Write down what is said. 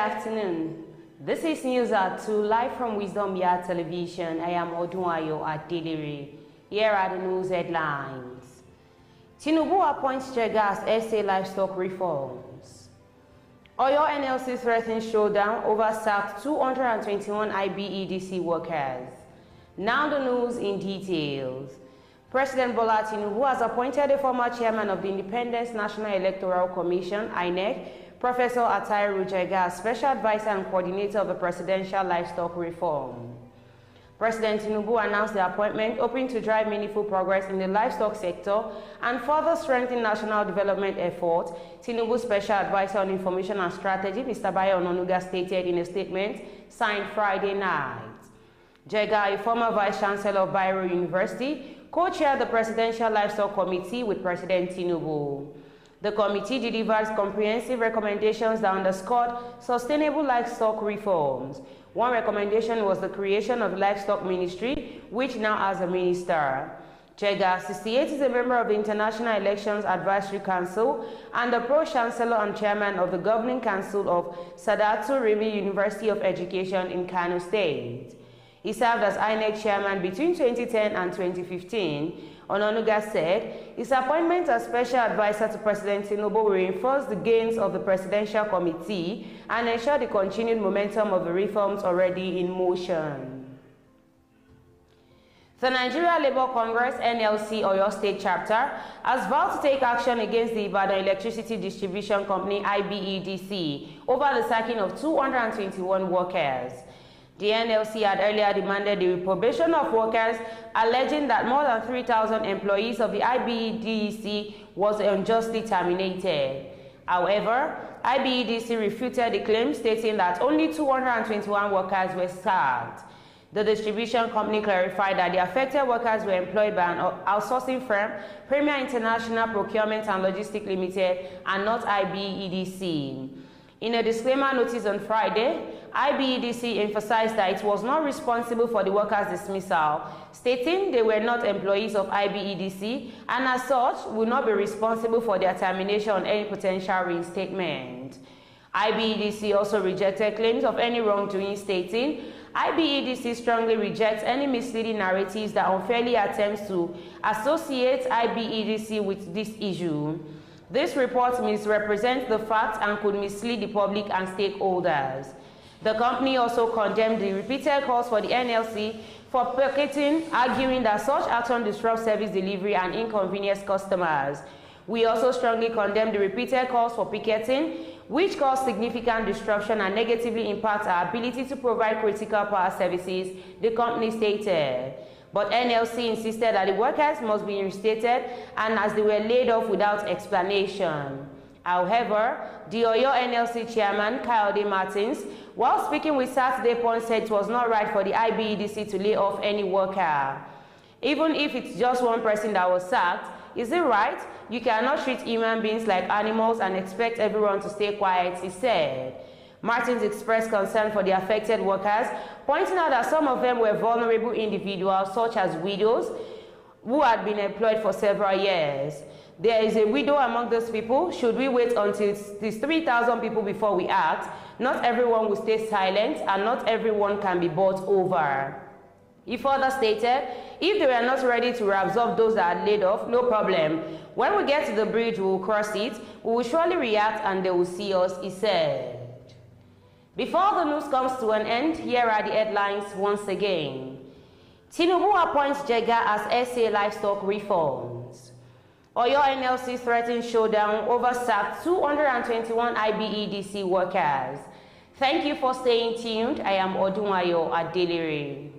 afternoon. This is News at 2, live from Wisdom Yard Television. I am Odunayo at Deliri. Here are the news headlines. Tinubu appoints Jega as SA Livestock reforms. Oyo NLC threatens showdown over sacked 221 IBEDC workers. Now the news in details. President Bola Tinubu has appointed the former chairman of the Independent National Electoral Commission, INEC, Professor Jega, as special advisor and coordinator of the presidential livestock reform. President Tinubu announced the appointment, hoping to drive meaningful progress in the livestock sector and further strengthen national development efforts. Tinubu's special advisor on information and strategy, Mr. Bayo Ononuga, stated in a statement signed Friday night. Jega, a former vice-chancellor of Bayero University, co-chaired the Presidential Livestock Committee with President Tinubu. The committee delivers comprehensive recommendations that underscored sustainable livestock reforms. One recommendation was the creation of the Livestock Ministry, which now has a minister. Jega, 68, is a member of the International Elections Advisory Council and the Pro-Chancellor and Chairman of the Governing Council of Sadatu Rimi University of Education in Kano State. He served as INEC chairman between 2010 and 2015. Ononuga said his appointment as special advisor to President Tinubu will reinforce the gains of the Presidential Committee and ensure the continued momentum of the reforms already in motion. The Nigeria Labour Congress NLC Oyo State Chapter has vowed to take action against the Ibadan Electricity Distribution Company IBEDC over the sacking of 221 workers. The NLC had earlier demanded the reprobation of workers, alleging that more than 3,000 employees of the IBEDC was unjustly terminated. However, IBEDC refuted the claim, stating that only 221 workers were sacked. The distribution company clarified that the affected workers were employed by an outsourcing firm, Premier International Procurement and Logistics Limited, and not IBEDC. In a disclaimer notice on Friday, IBEDC emphasized that it was not responsible for the workers' dismissal, stating they were not employees of IBEDC and as such will not be responsible for their termination on any potential reinstatement. IBEDC also rejected claims of any wrongdoing, stating IBEDC strongly rejects any misleading narratives that unfairly attempts to associate IBEDC with this issue. This report misrepresents the facts and could mislead the public and stakeholders. The company also condemned the repeated calls for the NLC for picketing, arguing that such action disrupts service delivery and inconvenience customers. We also strongly condemn the repeated calls for picketing, which cause significant disruption and negatively impact our ability to provide critical power services, the company stated. But NLC insisted that the workers must be reinstated and as they were laid off without explanation. However, the Oyo NLC chairman, Kayode Martins, while speaking with Saturday Punch, said it was not right for the IBEDC to lay off any worker. Even if it's just one person that was sacked, is it right? You cannot treat human beings like animals and expect everyone to stay quiet, he said. Martins expressed concern for the affected workers, pointing out that some of them were vulnerable individuals, such as widows, who had been employed for several years. There is a widow among those people. Should we wait until it's 3,000 people before we act? Not everyone will stay silent, and not everyone can be bought over. He further stated, if they were not ready to reabsorb those that are laid off, no problem. When we get to the bridge, we will cross it. We will surely react and they will see us, he said. Before the news comes to an end, here are the headlines once again. Tinubu appoints Jega as SA Livestock reforms. Oyo NLC threatens showdown over sacked 221 IBEDC workers. Thank you for staying tuned. I am Odunayo at Deliri.